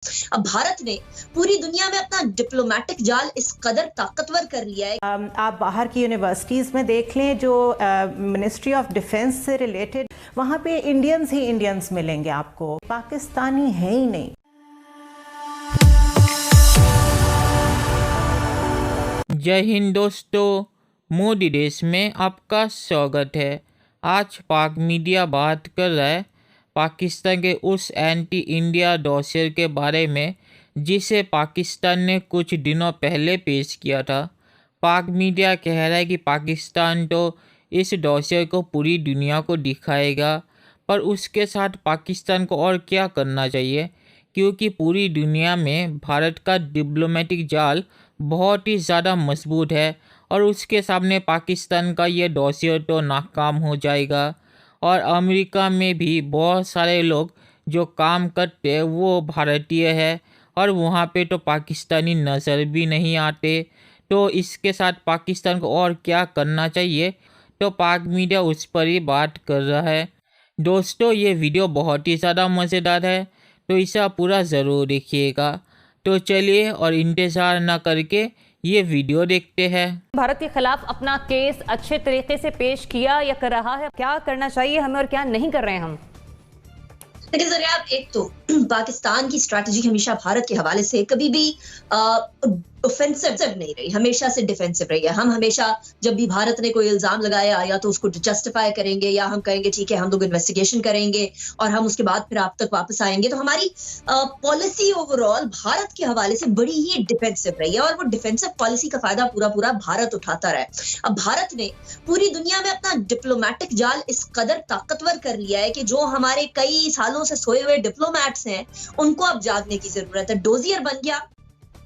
अब भारत ने पूरी दुनिया में अपना डिप्लोमेटिक जाल इस कदर ताकतवर कर लिया है। आप बाहर की यूनिवर्सिटीज़ में देख लें जो मिनिस्ट्री ऑफ डिफेंस से रिलेटेड, वहाँ पे इंडियंस ही इंडियंस मिलेंगे आपको, पाकिस्तानी है ही नहीं। जय हिंद दोस्तों, मोदी देश में आपका स्वागत है। आज पाक मीडिया बात कर रहा है पाकिस्तान के उस एंटी इंडिया डॉसियर के बारे में जिसे पाकिस्तान ने कुछ दिनों पहले पेश किया था। पाक मीडिया कह रहा है कि पाकिस्तान तो इस डॉसियर को पूरी दुनिया को दिखाएगा, पर उसके साथ पाकिस्तान को और क्या करना चाहिए, क्योंकि पूरी दुनिया में भारत का डिप्लोमेटिक जाल बहुत ही ज़्यादा मजबूत है और उसके सामने पाकिस्तान का ये डॉसियर तो नाकाम हो जाएगा। और अमेरिका में भी बहुत सारे लोग जो काम करते हैं वो भारतीय है और वहाँ पे तो पाकिस्तानी नज़र भी नहीं आते। तो इसके साथ पाकिस्तान को और क्या करना चाहिए, तो पाक मीडिया उस पर ही बात कर रहा है। दोस्तों, ये वीडियो बहुत ही ज़्यादा मज़ेदार है, तो इसे पूरा ज़रूर देखिएगा। तो चलिए और इंतज़ार ना करके ये वीडियो देखते हैं। भारत के खिलाफ अपना केस अच्छे तरीके से पेश किया या कर रहा है, क्या करना चाहिए हमें और क्या नहीं कर रहे हैं हम? देखिए जरा, आप एक तो पाकिस्तान की स्ट्रैटेजी हमेशा भारत के हवाले से कभी भी ऑफेंसिव नहीं रही, हमेशा से डिफेंसिव रही है। हम हमेशा जब भी भारत ने कोई इल्जाम लगाया या तो उसको जस्टिफाई करेंगे या हम कहेंगे ठीक है हम लोग इन्वेस्टिगेशन करेंगे और हम उसके बाद फिर आप तक वापस आएंगे। तो हमारी पॉलिसी ओवरऑल भारत के हवाले से बड़ी ही डिफेंसिव रही है और वो डिफेंसिव पॉलिसी का फायदा पूरा भारत उठाता रहा है। अब भारत ने पूरी दुनिया में अपना डिप्लोमेटिक जाल इस कदर ताकतवर कर लिया है कि जो हमारे कई सालों से सोए हुए डिप्लोमैट्स हैं उनको अब जागने की जरूरत है। डोजियर बन गया,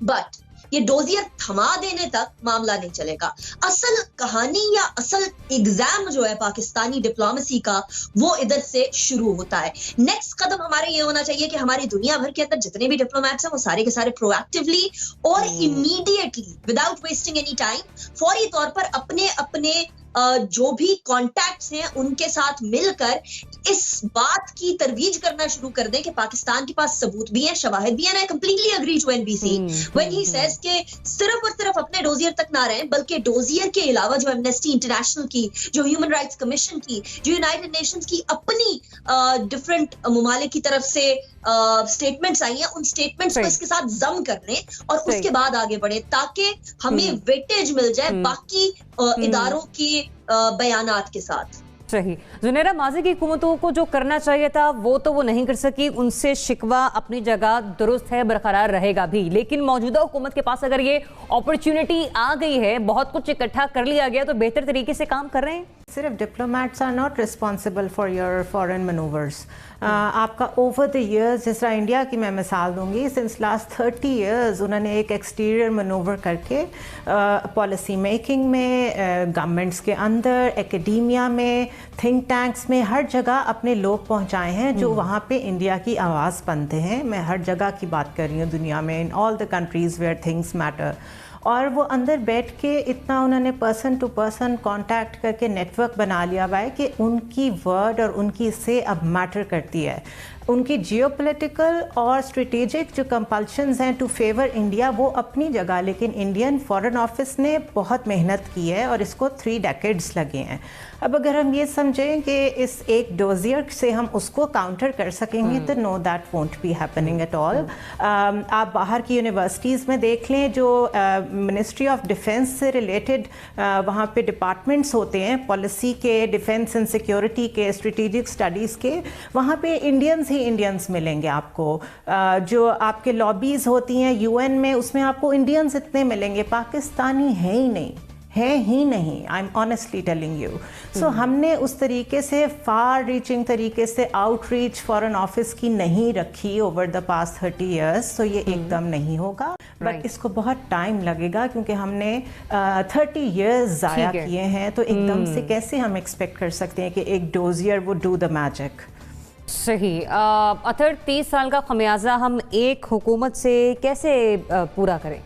बट ये डोजियर थमा देने तक मामला नहीं चलेगा। असल कहानी या असल एग्जाम जो है पाकिस्तानी डिप्लोमेसी का, वो इधर से शुरू होता है। नेक्स्ट कदम हमारे ये होना चाहिए कि हमारी दुनिया भर के अंदर जितने भी डिप्लोमैट्स हैं वो सारे के सारे प्रोएक्टिवली और immediately without wasting any time फौरी तौर पर अपने अपने जो भी कॉन्टैक्ट्स हैं उनके साथ मिलकर इस बात की तरवीज करना शुरू कर दें कि पाकिस्तान के पास सबूत भी हैं, शवाहिद भी हैं। I completely agree to NBC when he says कि सिर्फ और सिर्फ अपने डोजियर तक ना रहें, बल्कि डोजियर के अलावा जो एमनेस्टी इंटरनेशनल की, जो ह्यूमन राइट्स कमीशन की, जो यूनाइटेड नेशंस की अपनी डिफरेंट ममालिक की तरफ से स्टेटमेंट्स आई हैं, उन स्टेटमेंट्स को इसके साथ जम कर लें और उसके बाद आगे बढ़े, ताकि हमें वेटेज मिल जाए बाकी इदारों की बयानात के साथ। सही। जुनेरा, माजी की हुकूमतों को जो करना चाहिए था वो नहीं कर सकी, उनसे शिकवा अपनी जगह दुरुस्त है, बरकरार रहेगा भी, लेकिन मौजूदा हुकूमत के पास अगर ये अपॉर्चुनिटी आ गई है, बहुत कुछ इकट्ठा कर लिया गया, तो बेहतर तरीके से काम कर रहे हैं। सिर्फ diplomats are not responsible for your foreign manoeuvres. आपका ओवर द इयर्स, जिस तरह इंडिया की मैं मिसाल दूंगी, सिंस लास्ट 30 इयर्स उन्होंने एक एक्सटीरियर मनूवर करके पॉलिसी मेकिंग में, गवर्नमेंट्स के अंदर, एकेडमिया में, थिंक टैंक्स में, हर जगह अपने लोग पहुंचाए हैं जो वहाँ पे इंडिया की आवाज़ बनते हैं। मैं हर जगह की बात कर रही हूँ दुनिया में, in all the countries where things matter. और वो अंदर बैठ के इतना उन्होंने पर्सन टू पर्सन कांटेक्ट करके नेटवर्क बना लिया हुआ है कि उनकी वर्ड और उनकी से अब मैटर करती है। उनकी जियोपॉलिटिकल और स्ट्रेटेजिक जो कंपल्शंस हैं टू फेवर इंडिया वो अपनी जगह, लेकिन इंडियन फॉरेन ऑफिस ने बहुत मेहनत की है और इसको 3 डेकेड्स लगे हैं। अब अगर हम ये समझें कि इस एक डोजियर से हम उसको काउंटर कर सकेंगे तो no, that won't be happening at all. आप बाहर की यूनिवर्सिटीज़ में देख लें जो मिनिस्ट्री ऑफ डिफेंस से रिलेटेड, वहाँ पे डिपार्टमेंट्स होते हैं पॉलिसी के, डिफेंस एंड सिक्योरिटी के, स्ट्रेटेजिक स्टडीज़ के, वहाँ पे इंडियंस ही इंडियंस मिलेंगे आपको। जो आपके लॉबीज़ होती हैं यूएन में, उसमें आपको इंडियंस इतने मिलेंगे, पाकिस्तानी है ही नहीं। I am honestly telling you. So हमने उस तरीके से फार रीचिंग तरीके से आउटरीच फॉरेन ऑफिस की नहीं रखी ओवर द पास्ट 30 इयर्स। सो ये एकदम नहीं होगा, बट इसको बहुत टाइम लगेगा क्योंकि हमने 30 इयर्स ज़ाया किए हैं। तो एकदम से कैसे हम एक्सपेक्ट कर सकते हैं कि एक डोजियर वो डू द मैजिक। सही। अतर 30 साल का खमियाजा हम एक हुकूमत से कैसे पूरा करें?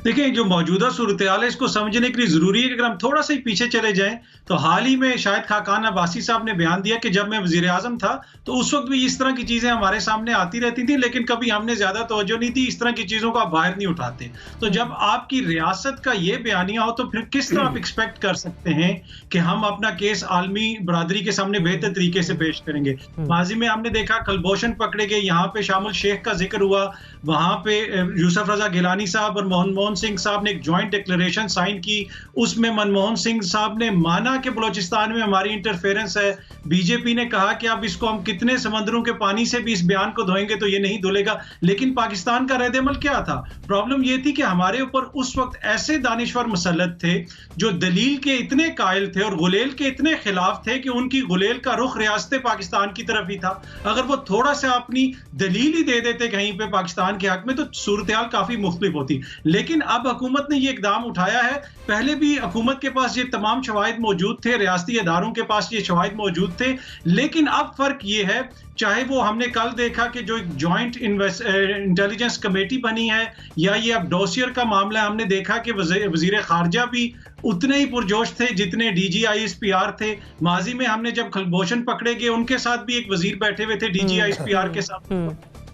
देखिए, जो मौजूदा सूरत हाल है इसको समझने के लिए ज़रूरी है कि अगर हम थोड़ा सा ही पीछे चले जाएं, तो हाल ही में शायद खाकान अब्बासी साहब ने बयान दिया कि जब मैं वज़ीर आज़म था, तो उस वक्त भी इस तरह की चीज़ें हमारे सामने आती रहती थी, लेकिन कभी हमने ज़्यादा तवज्जो नहीं दी, इस तरह की चीज़ों को आप बाहर नहीं उठाते। तो जब आपकी रियासत का ये बयानिया हो, तो फिर किस तरह आप एक्सपेक्ट कर सकते हैं कि हम अपना केस आलमी बरादरी के सामने बेहतर तरीके से पेश करेंगे? माजी में हमने देखा कलभूषण पकड़े गए, यहाँ पे शामिल शेख का जिक्र हुआ, वहां पे यूसुफ रजा गिलानी साहब और मनमोहन सिंह साहब ने एक जॉइंट डिक्लेरेशन साइन की। उसमें मनमोहन सिंह साहब ने माना कि बलोचिस्तान में हमारी इंटरफेरेंस है। बीजेपी ने कहा कि अब इसको हम कितने समंदरों के पानी से भी इस बयान को धोएंगे तो ये नहीं धुलेगा। लेकिन पाकिस्तान का रद्द-ए-अमल क्या था? प्रॉब्लम ये थी कि हमारे ऊपर उस वक्त ऐसे दानिशवर मुसल्लत थे जो दलील के इतने कायल थे और गुलेल के इतने खिलाफ थे कि उनकी गुलेल का रुख रियासत पाकिस्तान की तरफ ही था। अगर वो थोड़ा सा अपनी दलील ही दे देते कहीं पे पाकिस्तान के हक में, तो सूरत हाल काफी मुख्तलिफ होती। लेकिन अब हुकूमत ने ये इकदाम उठाया है। पहले भी हुकूमत के पास ये तमाम शवाहिद मौजूद थे, रियासती इदारों के पास ये शवाहिद मौजूद थे, लेकिन अब फर्क ये है, चाहे वो हमने कल देखा कि जो एक जॉइंट इंटेलिजेंस कमेटी बनी है, या ये अब डोसियर का मामला, हमने देखा कि वजीर खारजा भी उतने ही पुरजोश थे जितने DGISPR थे। माजी में हमने जब कलभूषण पकड़े गए, उनके साथ भी एक वजीर बैठे हुए थे DGISPR के साथ,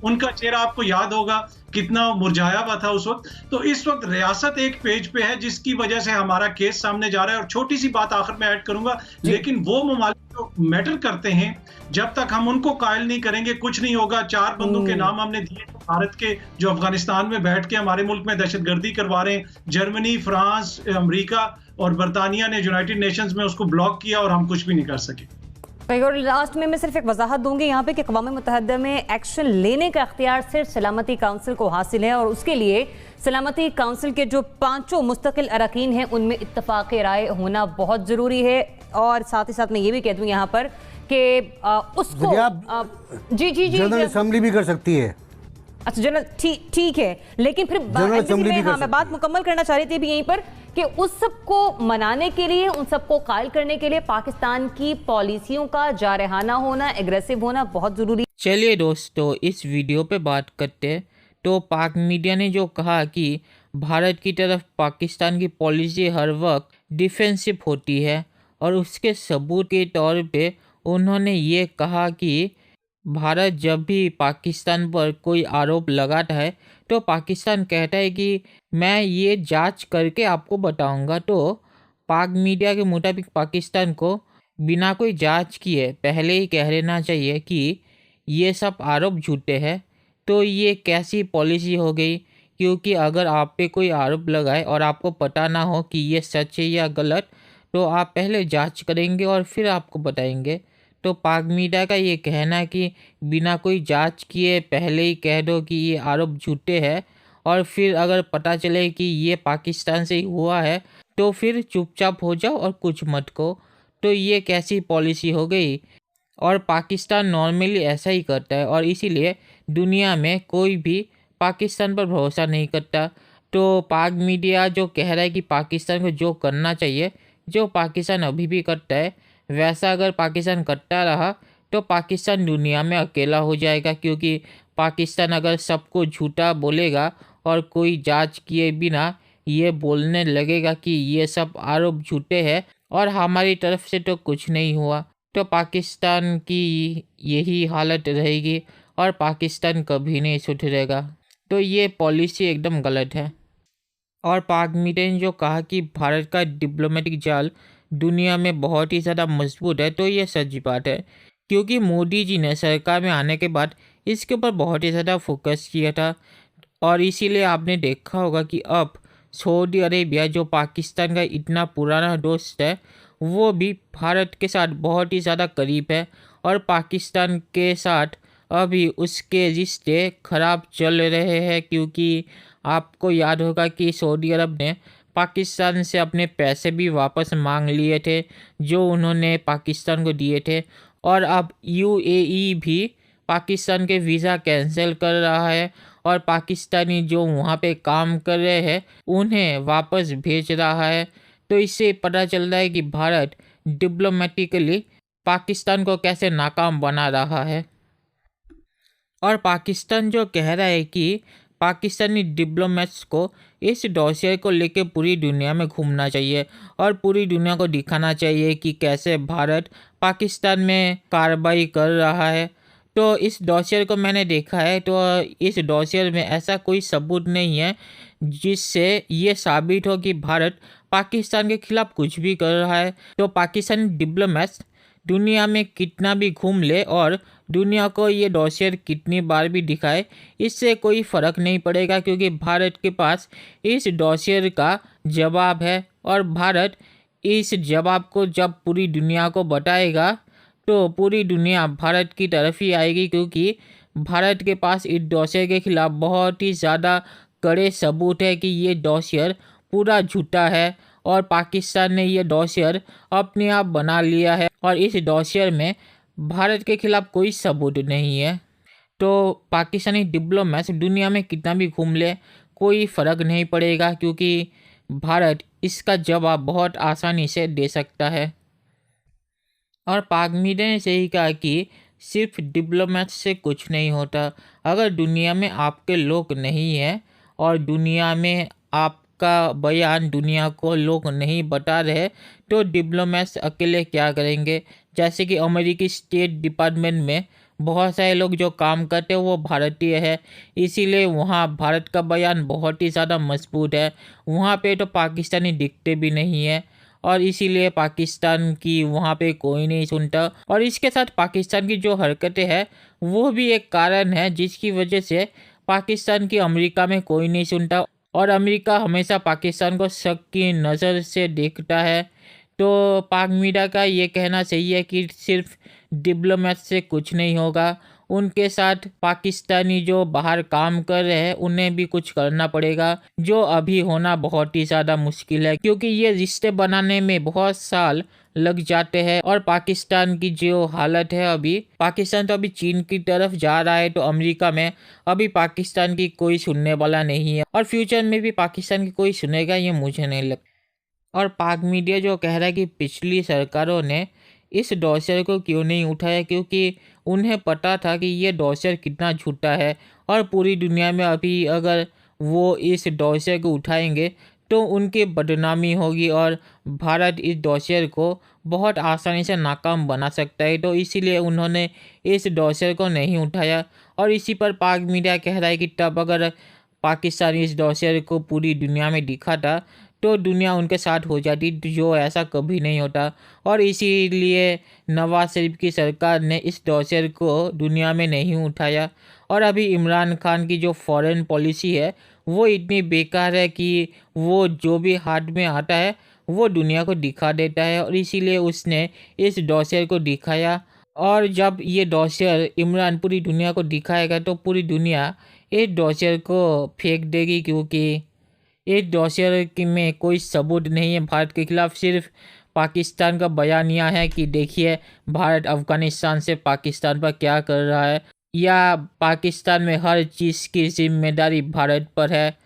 उनका चेहरा आपको याद होगा कितना मुरझाया हुआ था उस वक्त। तो इस वक्त रियासत एक पेज पे है जिसकी वजह से हमारा केस सामने जा रहा है। और छोटी सी बात आखिर में ऐड करूंगा, लेकिन वो ममालिक जो मैटर करते हैं, जब तक हम उनको कायल नहीं करेंगे कुछ नहीं होगा। 4 बंदों के नाम हमने दिए भारत के, जो अफगानिस्तान में बैठ के हमारे मुल्क में दहशतगर्दी करवा रहे हैं। जर्मनी, फ्रांस, अमेरिका और बरतानिया ने यूनाइटेड नेशंस में उसको ब्लॉक किया और हम कुछ भी नहीं कर सके। और लास्ट में मैं सिर्फ एक वजाहत दूंगी यहाँ पे कि अक़वाम मुत्तहिदा में एक्शन लेने का इख्तियार सिर्फ सलामती काउंसिल को हासिल है, और उसके लिए सलामती काउंसिल के जो 5 मुस्तकिल अरकान हैं उनमें इत्तफाक़ राय होना बहुत ज़रूरी है। और साथ ही साथ मैं ये भी कह दूँ यहाँ पर कि उसको जनरल असेंबली भी कर सकती है। अच्छा, जनरल ठीक है, लेकिन फिर मैं बात मुकम्मल करना चाह रही थी अभी यहीं पर कि उस सबको मनाने के लिए, उन सबको कायल करने के लिए पाकिस्तान की पॉलिसियों का जारहाना होना, एग्रेसिव होना बहुत ज़रूरी। चलिए दोस्तों, इस वीडियो पे बात करते हैं। तो पाक मीडिया ने जो कहा कि भारत की तरफ पाकिस्तान की पॉलिसी हर वक्त डिफेंसिव होती है, और उसके सबूत के तौर पे उन्होंने ये कहा कि भारत जब भी पाकिस्तान पर कोई आरोप लगाता है तो पाकिस्तान कहता है कि मैं ये जांच करके आपको बताऊंगा। तो पाक मीडिया के मुताबिक पाकिस्तान को बिना कोई जांच किए पहले ही कह देना चाहिए कि ये सब आरोप झूठे हैं। तो ये कैसी पॉलिसी हो गई? क्योंकि अगर आप पे कोई आरोप लगाए और आपको पता ना हो कि ये सच है या गलत, तो आप पहले जांच करेंगे और फिर आपको बताएंगे। तो पाक मीडिया का ये कहना है कि बिना कोई जांच किए पहले ही कह दो कि ये आरोप झूठे हैं, और फिर अगर पता चले कि ये पाकिस्तान से ही हुआ है तो फिर चुपचाप हो जाओ और कुछ मत कहो। तो ये कैसी पॉलिसी हो गई? और पाकिस्तान नॉर्मली ऐसा ही करता है, और इसीलिए दुनिया में कोई भी पाकिस्तान पर भरोसा नहीं करता। तो पाक मीडिया जो कह रहा है कि पाकिस्तान को जो करना चाहिए, जो पाकिस्तान अभी भी करता है, वैसा अगर पाकिस्तान करता रहा तो पाकिस्तान दुनिया में अकेला हो जाएगा। क्योंकि पाकिस्तान अगर सबको झूठा बोलेगा और कोई जांच किए बिना ये बोलने लगेगा कि ये सब आरोप झूठे हैं और हमारी तरफ से तो कुछ नहीं हुआ, तो पाकिस्तान की यही हालत रहेगी और पाकिस्तान कभी नहीं सुधरेगा। तो ये पॉलिसी एकदम गलत है। और पाक मीडिया ने जो कहा कि भारत का डिप्लोमेटिक जाल दुनिया में बहुत ही ज़्यादा मजबूत है, तो ये सच बात है। क्योंकि मोदी जी ने सरकार में आने के बाद इसके ऊपर बहुत ही ज़्यादा फोकस किया था, और इसीलिए आपने देखा होगा कि अब सऊदी अरेबिया जो पाकिस्तान का इतना पुराना दोस्त है, वो भी भारत के साथ बहुत ही ज़्यादा करीब है, और पाकिस्तान के साथ अभी उसके रिश्ते ख़राब चल रहे हैं। क्योंकि आपको याद होगा कि सऊदी अरब ने पाकिस्तान से अपने पैसे भी वापस मांग लिए थे जो उन्होंने पाकिस्तान को दिए थे, और अब UAE भी पाकिस्तान के वीज़ा कैंसिल कर रहा है और पाकिस्तानी जो वहाँ पे काम कर रहे हैं उन्हें वापस भेज रहा है। तो इससे पता चल रहा है कि भारत डिप्लोमेटिकली पाकिस्तान को कैसे नाकाम बना रहा है। और पाकिस्तान जो कह रहा है कि पाकिस्तानी डिप्लोमेट्स को इस डॉसियर को लेकर पूरी दुनिया में घूमना चाहिए और पूरी दुनिया को दिखाना चाहिए कि कैसे भारत पाकिस्तान में कार्रवाई कर रहा है। तो इस डॉसियर को मैंने देखा है, तो इस डॉसियर में ऐसा कोई सबूत नहीं है जिससे ये साबित हो कि भारत पाकिस्तान के खिलाफ कुछ भी कर रहा है। तो पाकिस्तानी डिप्लोमेट्स दुनिया में कितना भी घूम ले और दुनिया को ये डॉसियर कितनी बार भी दिखाए, इससे कोई फ़र्क नहीं पड़ेगा, क्योंकि भारत के पास इस डॉसियर का जवाब है। और भारत इस जवाब को जब पूरी दुनिया को बताएगा तो पूरी दुनिया भारत की तरफ ही आएगी, क्योंकि भारत के पास इस डॉसियर के खिलाफ बहुत ही ज़्यादा कड़े सबूत है कि ये डॉसियर पूरा झूठा है और पाकिस्तान ने ये डॉसियर अपने आप बना लिया है और इस डॉसियर में भारत के खिलाफ कोई सबूत नहीं है। तो पाकिस्तानी डिप्लोमेट्स दुनिया में कितना भी घूम ले कोई फ़र्क नहीं पड़ेगा, क्योंकि भारत इसका जवाब बहुत आसानी से दे सकता है। और पाक मीडिया ने सही कहा कि सिर्फ डिप्लोमेट्स से कुछ नहीं होता। अगर दुनिया में आपके लोग नहीं हैं और दुनिया में आपका बयान दुनिया को लोग नहीं बता रहे, तो डिप्लोमेट्स अकेले क्या करेंगे। जैसे कि अमेरिकी स्टेट डिपार्टमेंट में बहुत सारे लोग जो काम करते हैं वो भारतीय है, इसीलिए वहाँ भारत का बयान बहुत ही ज़्यादा मजबूत है। वहाँ पे तो पाकिस्तानी दिखते भी नहीं है और इसीलिए पाकिस्तान की वहाँ पे कोई नहीं सुनता। और इसके साथ पाकिस्तान की जो हरकतें हैं वो भी एक कारण है जिसकी वजह से पाकिस्तान की अमेरिका में कोई नहीं सुनता और अमेरिका हमेशा पाकिस्तान को शक की नज़र से देखता है। तो पाक मीडिया का ये कहना सही है कि सिर्फ डिप्लोमेट से कुछ नहीं होगा, उनके साथ पाकिस्तानी जो बाहर काम कर रहे हैं उन्हें भी कुछ करना पड़ेगा, जो अभी होना बहुत ही ज़्यादा मुश्किल है, क्योंकि ये रिश्ते बनाने में बहुत साल लग जाते हैं। और पाकिस्तान की जो हालत है, अभी पाकिस्तान तो अभी चीन की तरफ जा रहा है, तो अमेरिका में अभी पाकिस्तान की कोई सुनने वाला नहीं है और फ्यूचर में भी पाकिस्तान की कोई सुनेगा ये मुझे नहीं लगता। और पाक मीडिया जो कह रहा है कि पिछली सरकारों ने इस डॉसियर को क्यों नहीं उठाया, क्योंकि उन्हें पता था कि ये डॉसियर कितना झूठा है और पूरी दुनिया में अभी अगर वो इस डॉसियर को उठाएंगे तो उनकी बदनामी होगी और भारत इस डॉसियर को बहुत आसानी से नाकाम बना सकता है। तो इसीलिए उन्होंने इस डॉसियर को नहीं उठाया। और इसी पर पाक मीडिया कह रहा है कि तब अगर पाकिस्तान इस डॉसियर को पूरी दुनिया में दिखाता तो दुनिया उनके साथ हो जाती, जो ऐसा कभी नहीं होता। और इसीलिए नवाज शरीफ की सरकार ने इस डॉसियर को दुनिया में नहीं उठाया। और अभी इमरान खान की जो फॉरेन पॉलिसी है वो इतनी बेकार है कि वो जो भी हाथ में आता है वो दुनिया को दिखा देता है और इसीलिए उसने इस डॉसियर को दिखाया। और जब ये डॉसियर इमरान पूरी दुनिया को दिखाएगा तो पूरी दुनिया इस डॉसियर को फेंक देगी, क्योंकि इस डॉसियर में कोई सबूत नहीं है भारत के खिलाफ। सिर्फ पाकिस्तान का बयानिया है कि देखिए भारत अफ़गानिस्तान से पाकिस्तान पर क्या कर रहा है, या पाकिस्तान में हर चीज़ की जिम्मेदारी भारत पर है।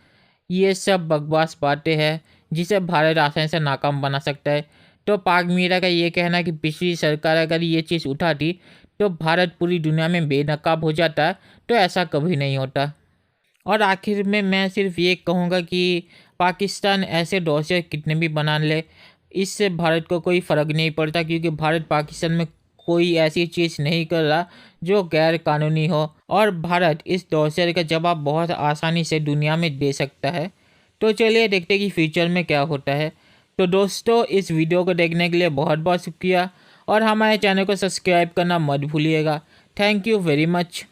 ये सब बकवास बातें हैं जिसे भारत आसानी से नाकाम बना सकता है। तो पाक मीडिया का ये कहना है कि पिछली सरकार अगर ये चीज़ उठाती तो भारत पूरी दुनिया में बेनकाब हो जाता, तो ऐसा कभी नहीं होता। और आखिर में मैं सिर्फ ये कहूँगा कि पाकिस्तान ऐसे डॉसियर कितने भी बना ले, इससे भारत को कोई फ़र्क नहीं पड़ता, क्योंकि भारत पाकिस्तान में कोई ऐसी चीज़ नहीं कर रहा जो गैर कानूनी हो और भारत इस डॉसियर का जवाब बहुत आसानी से दुनिया में दे सकता है। तो चलिए देखते हैं कि फ्यूचर में क्या होता है। तो दोस्तों, इस वीडियो को देखने के लिए बहुत बहुत शुक्रिया और हमारे चैनल को सब्सक्राइब करना मत भूलिएगा। Thank you very much.